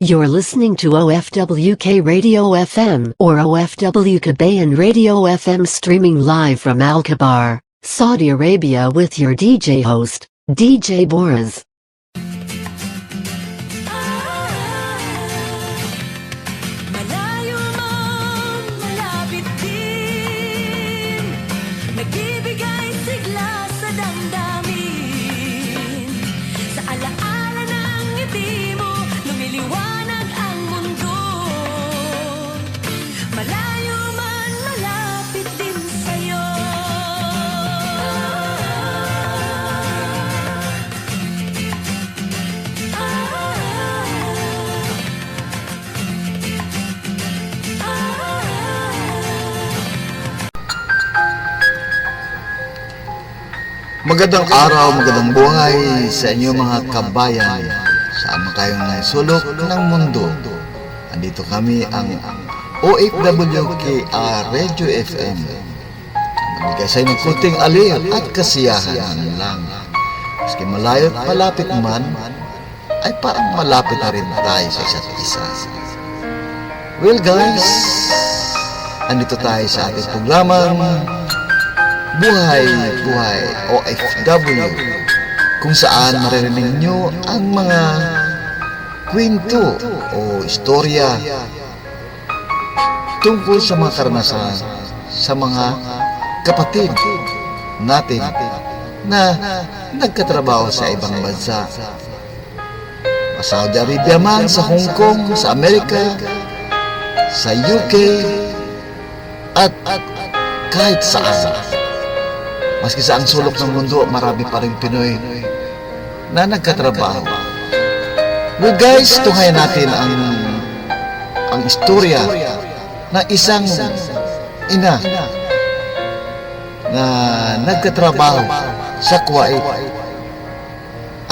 You're listening to OFWK Radio FM or OFW Kabayan Radio FM streaming live from Al-Kabar, Saudi Arabia with your DJ host, DJ Boraz. Magandang araw, magandang buhay sa inyo mga kabayan. Saan kayong sulok ng mundo. Andito kami ang OFWKR Radio FM. Magbigay sa inyo kunting aliw at kasiyahan lang. Maski malayo at malapit man, ay parang malapit na rin tayo sa isa't isa. Well guys, andito tayo sa ating programang Buhay OFW, kung saan maririnig nyo ang mga kwento o istorya tungkol sa mga karanasan sa mga kapatid natin na nagkatrabaho sa ibang bansa. Sa Saudi Arabia man, sa Hong Kong, sa Amerika, sa UK, at kahit saan. Maski sa ang sulok ng mundo, marami pa rin Pinoy na nagkatrabaho. Well guys, tunghayan natin ang istorya na isang ina na nagkatrabaho sa Kuwait.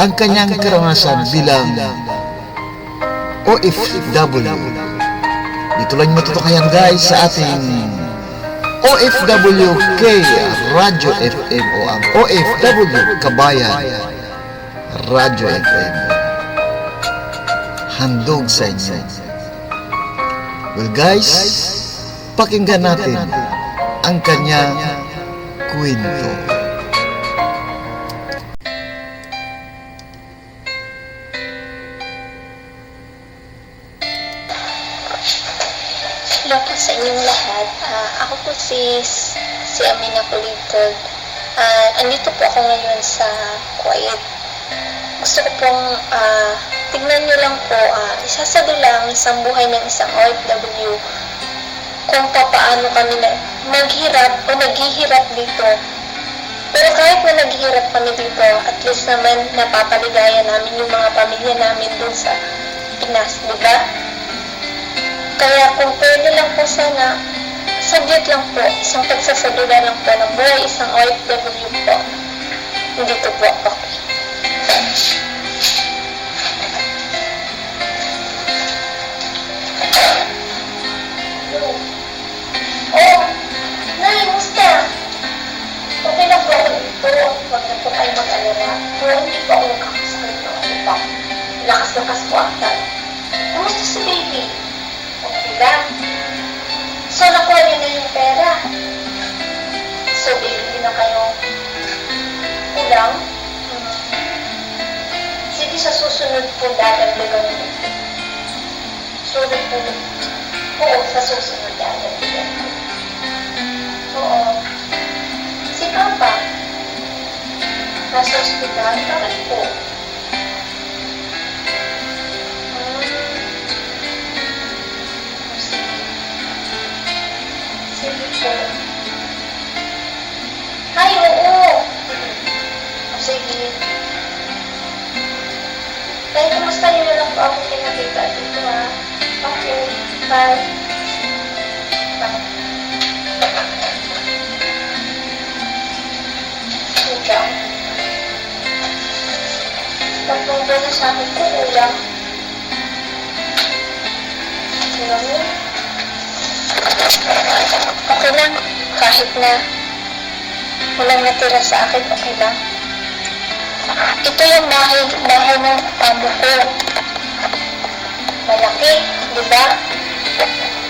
Ang kanyang karanasan bilang OFW. Dito lang matutukayan guys sa ating OFWK Radio FM o ang OFW Kabayan Radio FM. Handog sa inyo. Well guys, pakinggan natin ang kanyang kwento. Hello po sa inyong lahat. Ako po si Amina Kulitod. Andito po ako ngayon sa Kuwait. Gusto ko pong tignan nyo lang po, isasado lang isang buhay ng isang OFW kung paano kami naghirap o naghihirap dito. Pero kahit na naghihirap kami dito, at least naman napapaligaya namin yung mga pamilya namin dun sa Pinas, diba? Kaya kung pwede lang po sana, saglit lang po, isang pagsasadula lang po ng buhay, isang OFW po. Dito po ako. Oh, Nay, musta? Okay lang po ako dito. Huwag na po kayo mag-alala. Pero hindi po ako nakakasakit ng ano pa. Lakas-lakas po agad. Kumusta si baby? Okay lang. So, nakuha niyo na yung pera. So, bibili na kayong ulam. Sige, sa susunod po dadagdagan mo. Susunod po. Oo, sa susunod dadagdagan mo. Oo. Si Papa, nasa ospital, bakit po? Sige po. Ay, oo. Sige. Kaya kumusta niyo na lang po ako pinakita dito, ha? Okay. Bye. Bye. Ulam. Tatlong doon sa akin po, ulam. Ulam yun. Okay lang, kahit na walang natira sa akin, okay lang. Ito yung bahay ng amo ko. malaki, di ba?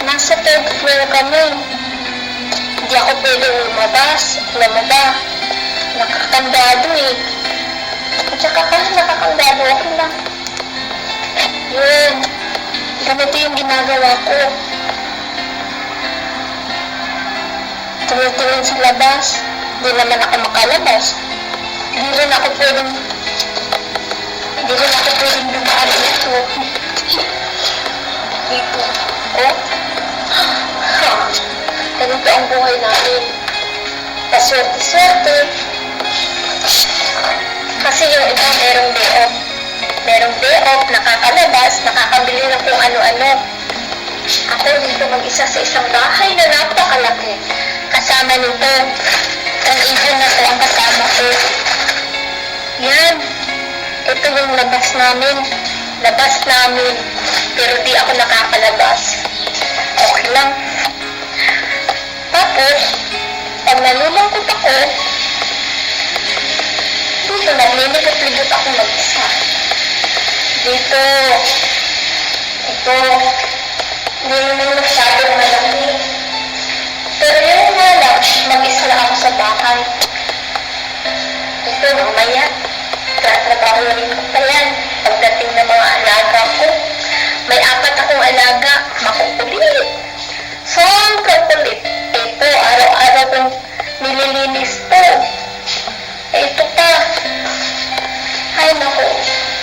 Nasa third floor kami. Hindi ako pwede lumabas. Alam mo ba? Nakakandado eh. At saka kahit nakakandado, okay lang. Yun. Ganito yung ginagawa ko. Tumingin sa labas. Hindi naman ako makalabas. Hindi rin ako pwedeng dumaan dito. Dito. Oh. Ganito ang buhay namin. Paswerte-swerte. Kasi yung iba merong day off. Merong day off, nakakalabas, nakakabili ng kung ano-ano. Ako dito mag-isa sa isang bahay na napakalaki. Kasama nito. Ang ibon na to ang kasama ko. Yan. Ito yung labas namin. Labas namin. Pero di ako nakakalabas. Okay lang. Tapos, pag nalulungkot ako, dito nagliligot-ligot ako mag-isa. Dito. Ito. Hindi naman masyadong malaki. Pero yun nga lang, mag-isa lang ako sa bahay. Ito, mamaya. Tratrabaho rin ko pa yan. Pagdating ng mga alaga ko, may 4 akong alaga, makukulit. Sobrang kulit. Ito, araw-araw kong nililinis to. Ito pa. Ay, naku.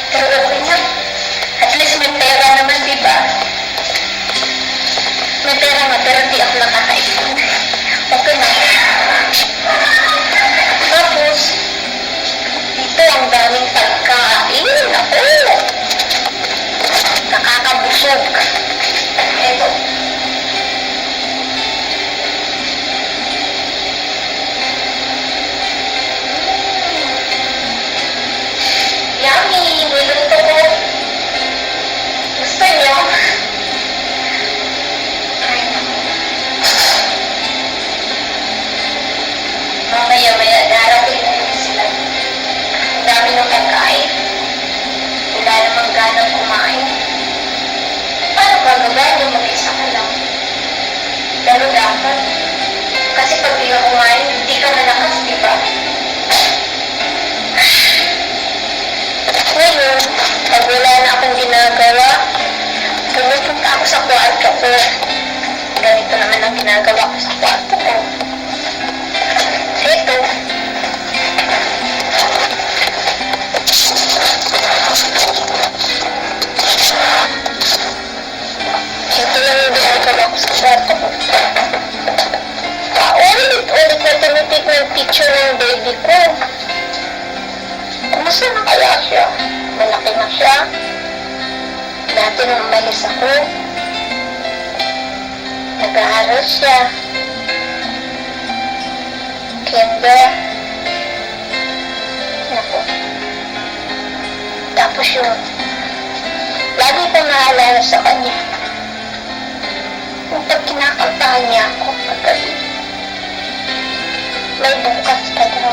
Pero okay na. At least may pera naman, diba? May pera nga, pero di ako nakakaipon. Okay na. Tapos, dito ang daming pagkain. Ako. Nakakabusog. Ito. Yummy! Niluto ko. Gusto niyo? Ay, mamaya-maya, darating na yun sila. Ang dami ng pagkain. Wala namang ganang kumain. Paano gagawin yung mag-isa ka lang? Lalo dapat. Kasi pag di ka kumain, hindi ka malakas, di ba? Ngayon, pag wala na akong ginagawa, pumupunta ako sa kwarto ko. Ganito naman ang ginagawa ko sa kwarto ko. Ito. Ito lang yung ginagawa ko sa kwarto ko. Paulit-ulit na tumitik ng picture ng baby ko. Kumusta na kaya siya? Malaki na siya. Dati nung umalis ako, nag-aaral siya. Kenda. Naku. Tapos yung lagi kong naalala sa kanya. Yung pag kinakantahan niya ako paggabi. May bukas ka daw.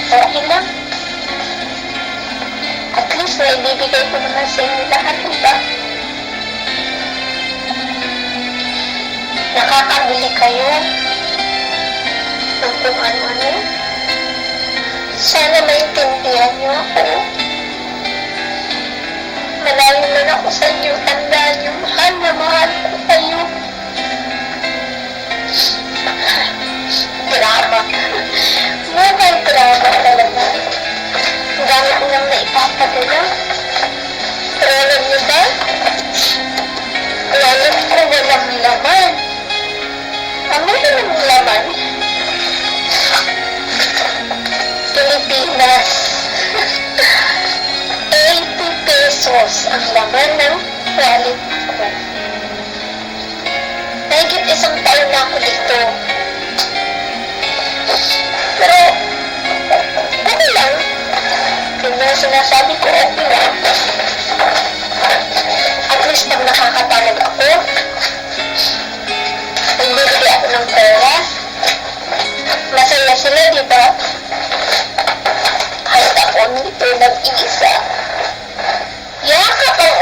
Okay lang. At least naibibigay ko naman sa inyo lahat, diba? Nakakabili kayo ng kung ano-ano. Sana maintindihan niyo ako. Malayo na ako sa inyo. Tandaan niyo, mahal na mahal ko kayo. Drama. Mukhang drama talaga. Ang dami ko nang naipapadala. Pero alam niyo ba? Alam ko walang laman. Ano yung laman? Pilipinas. 80 pesos ang laman ng wallet ko. Nahigit 1 taon na ako dito. Pero, okay lang. Yung mga sinasabi ko, okay lang. At least pag nakakapagod ako, nagbibigay ako ng pera. Masaya sila, di ba? Kahit ako nito nag-iisa. Yakap ang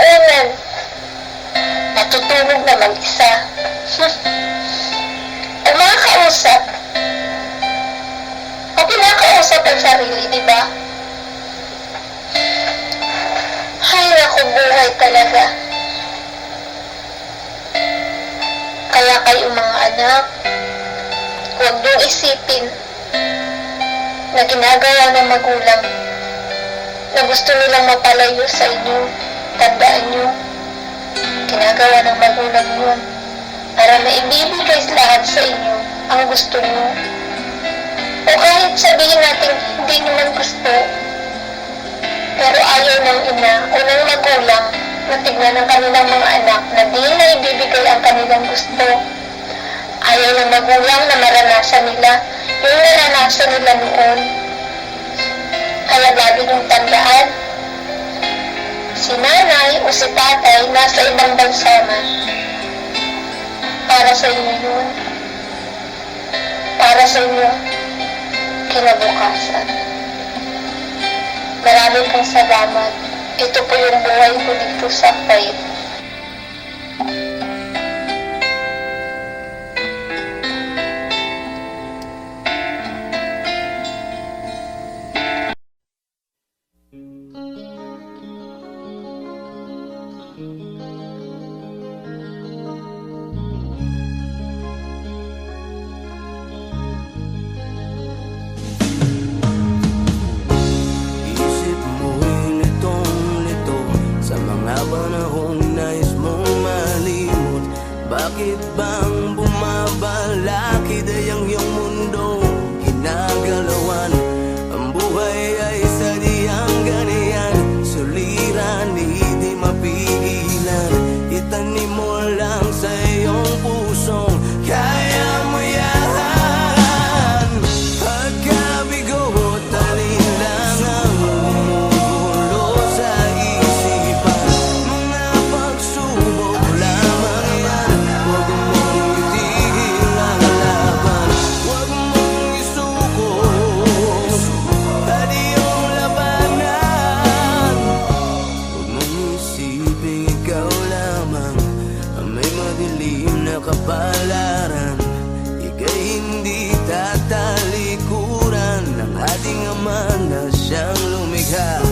matulog na mag-isa. Ang mga kausap, o pinakausap ang sarili, di ba? Hay naku, buhay talaga. Kaya kayong mga anak, huwag niyong isipin na ginagawa ng magulang na gusto nilang mapalayo sa inyo. Tandaan niyo, ginagawa ng magulang yun para maibibigay lahat sa inyo ang gusto niyo. O kahit sabihin natin hindi naman gusto, pero ayaw ng ina o ng magulang na tignan ng kanilang mga anak na di na ibibigay ang kanilang gusto. Ayaw ng magulang na maranasan nila yung naranasan nila noon. Kaya lagi niyong tandaan, si nanay o si tatay nasa ibang bansa na. Para sa inyo yun. Para sa inyo kinabukasan. Maraming pong salamat. Ito po yung buhay ko dito sa Kuwait. Isip mo'y litong-lito sa mga panahong nais mong malimot. Bakit bang bumabalakid ay ang iyong mundo ginagalawan? Ang buhay ay sadyang ganyan, suliran, hindi mapigilan. Itanim mo lang sa iyong pusong kaya mo yan. Pagkabigo at alinlangan gumugulo sa isipan, mga pagsubok lamang yan. Huwag mong itigil ang laban, huwag mong isuko at iyong labanan. Huwag mong isipin ikaw lamang ang may madilim na kapalaran. Ika'y hindi tatalikuran ng ating Ama na siyang lumikha.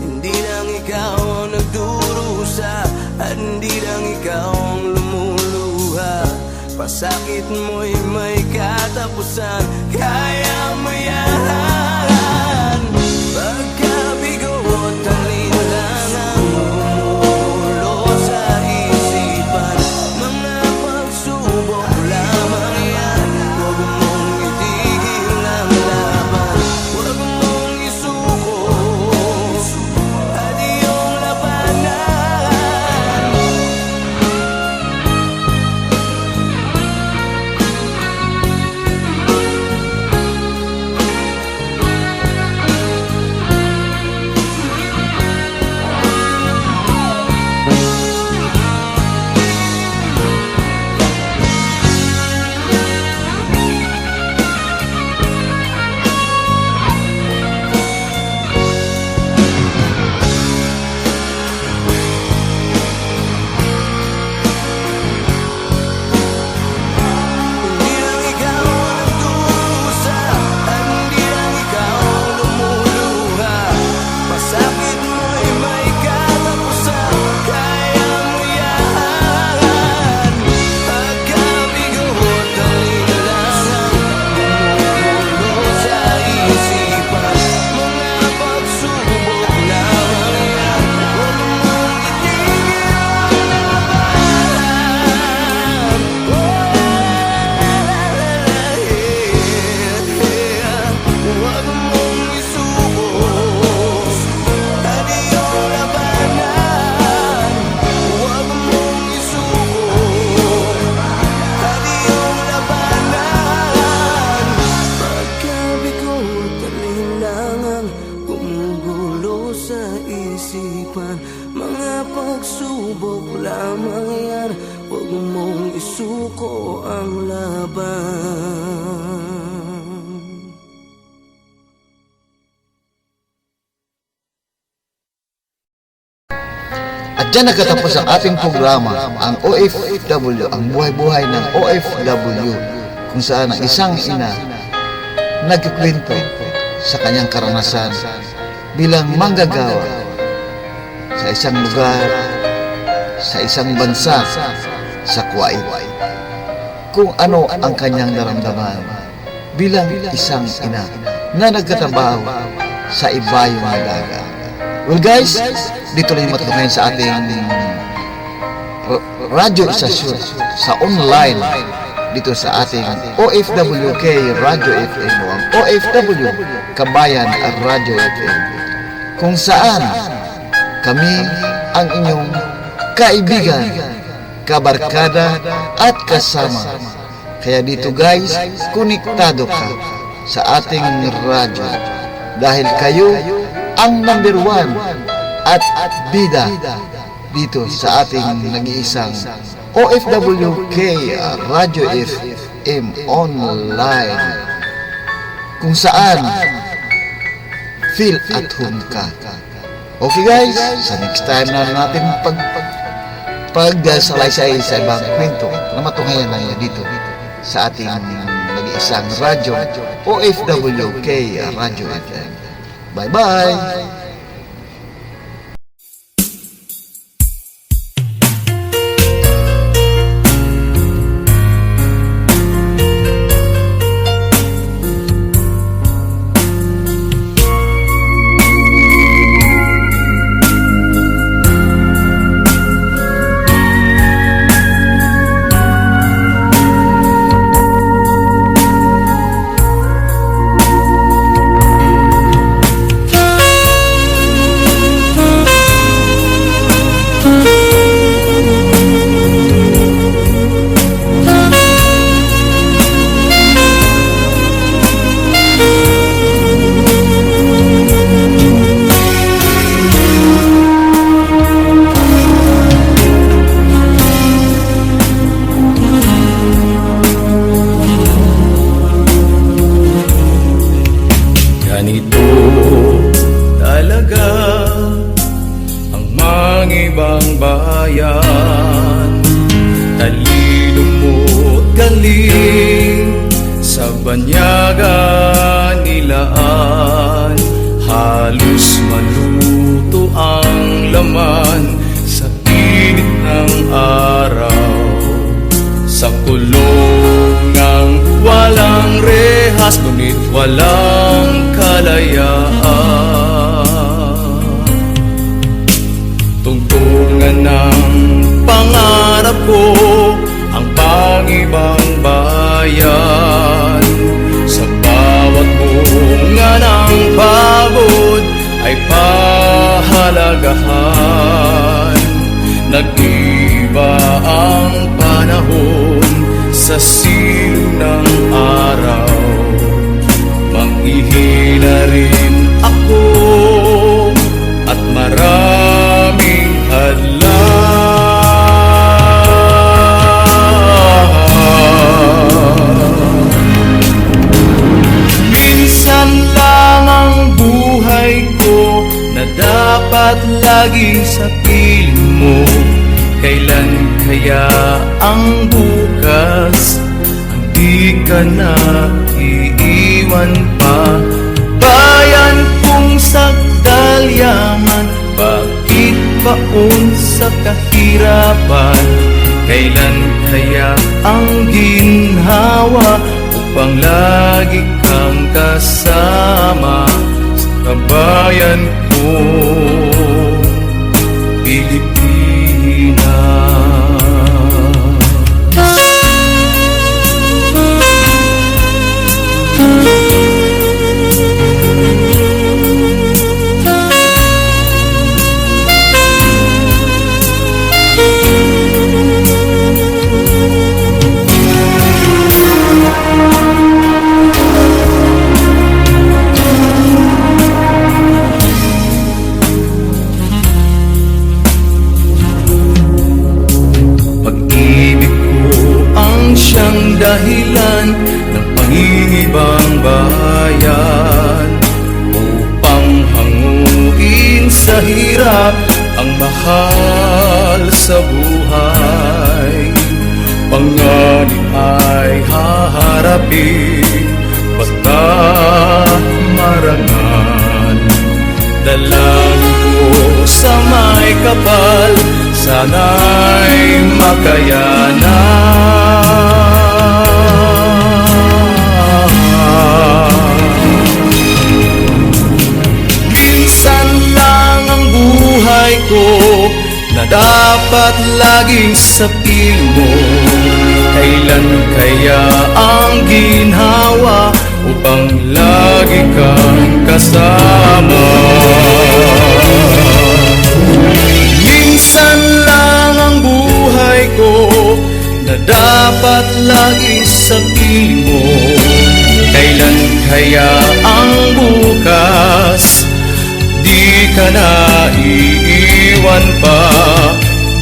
Hindi lang ikaw ang nagdurusa at hindi lang ikaw ang lumuluha. Pasakit mo'y may katapusan, kaya mo yan. Pagkabigo at alinlangan gumugulo sa isipan, mga pagsubok lamang yan. Huwag mong itigil ang laban, huwag mong isuko at iyong labanan. Hindi lang ikaw ang nagdurusa at hindi lang ikaw ang lumuluha. Pasakit mo'y may katapusan, kaya mo yan. Pagkabigo at alinlangan gumugulo sa isipan, mga pagsubok lamang yan. Huwag mong itigil ang labanan. Huwag mong isuko at iyong labanan. Huwag mong isuko at iyong labanan. Pagkabigo at alinlangan gumugulo sa isipan, mga pagsubok lamang yan. Huwag mong isuko ang laban. At At dyan nagkatapos ang ating programa, ang OFW, ang buhay-buhay ng OFW, kung saan ang isang ina nagkikwento sa kanyang karanasan bilang manggagawa sa isang lugar, sa isang bansa, sa Kuwait. Kung ano ang kanyang naramdaman bilang isang ina na nagtatrabaho sa ibayong na dagat. Well guys, dito lang yung matutunan sa ating radyo istasyon sa online dito sa ating OFWK Radio FM o ang OFW Kabayan Radio FM, kung saan kami ang inyong kaibigan, kabarkada at kasama. Kaya dito guys, konektado ka sa ating radyo dahil kayo ang number 1 at bida dito sa ating nag-iisang OFWK Radio FM online, kung saan feel at home ka. Okay guys, sa next time na natin pagsalaysay sa ibang kwento na matunghayan lang yan dito sa ating nag-iisang radyo OFWK Radio FM. Bye-bye! Ganito talaga ang mga ibang bayan, talino mo't galing sa banyaga nilaan. Halos maluto ang laman sa init ng araw, sa kulungang walang rehas, ngunit walang kalayaan. Tungtungan ng pangarap ko ang pangibang bayan. Sa bawat bunga ng pagod ay pahalagahan. Nag-iba ang panahon sa silong ng araw. Manghihina rin ako at maraming hadlang. Minsan lang ang buhay ko na dapat laging sa piling mo. Kailan kaya ang bukas ang di ka na iiwan pa? Bayan kong sagdal yaman, bakit baon sa kahirapan? Kailan kaya ang ginhawa upang lagi kang kasama sa kabayan ko, Pilipinas? Dahilan ng pangingibang bayan, upang hanguin sa hirap ang mahal. sa buhay. Panganib ay haharapin, basta marangal. Dalangin ko sa may kapal, sana'y makayanan. Minsan lang ang buhay ko na dapat laging sa piling mo. Kailan kaya ang ginhawa upang lagi kang kasama? Minsan lang ang buhay ko na dapat lagi sa piling mo. Kailan kaya ang bukas di ka na iiwan pa?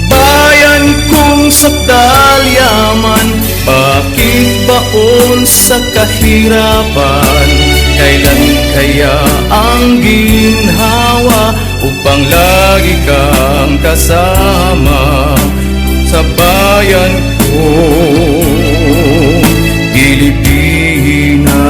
Bayan kong sakdal yaman, bakit baon sa kahirapan? Kailan kaya ang ginhawa upang lagi kang kasama sa bayan kong Pilipinas?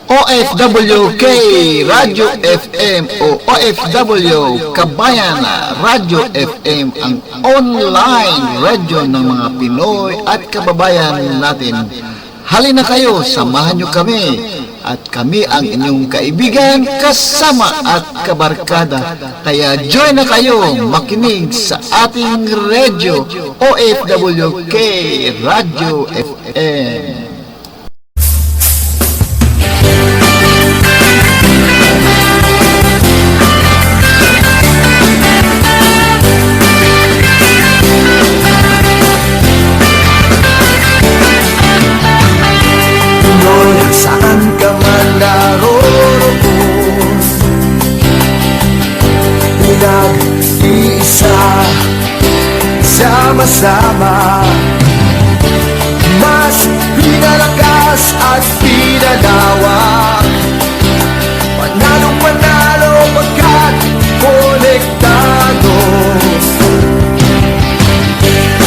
OFWK Radyo FM o OFW Kabayan Radyo FM, ang online radyo ng mga Pinoy at kababayan natin. Halina kayo, samahan nyo kami at kami ang inyong kaibigan, kasama at kabarkada. Kaya join na kayo makinig sa ating radyo OFWK Radyo FM. Saan ka man naroon, pinag-iisa, sama-sama, mas pinalakas at pinalawak. Panalong panalo pagkat konektado.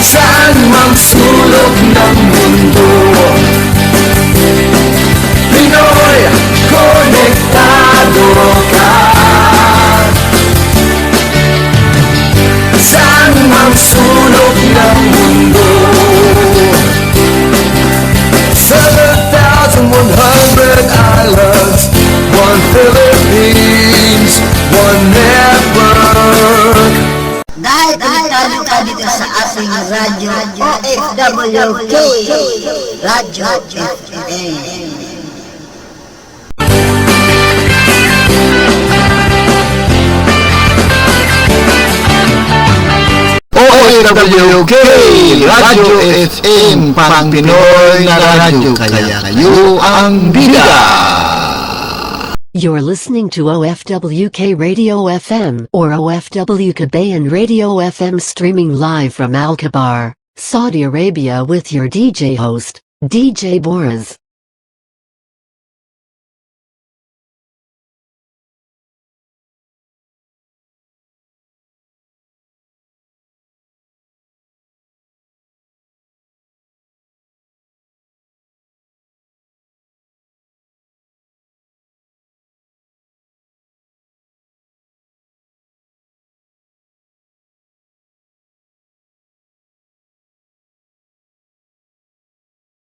Saan mang sulok ng mundo, Pinoy, konektado ka. Saan mang sulok ng mundo, 7,100 islands, one Philippines, one network. Dahil konektado ka dito sa ating radyo OFWK Radyo FM. OFWK Radyo FM, pang Pinoy na radyo, kaya kayo ang bida. You're listening to OFWK Radio FM or OFW Kabayan Radio FM, streaming live from Al Kabar, Saudi Arabia with your DJ host, DJ Boraz.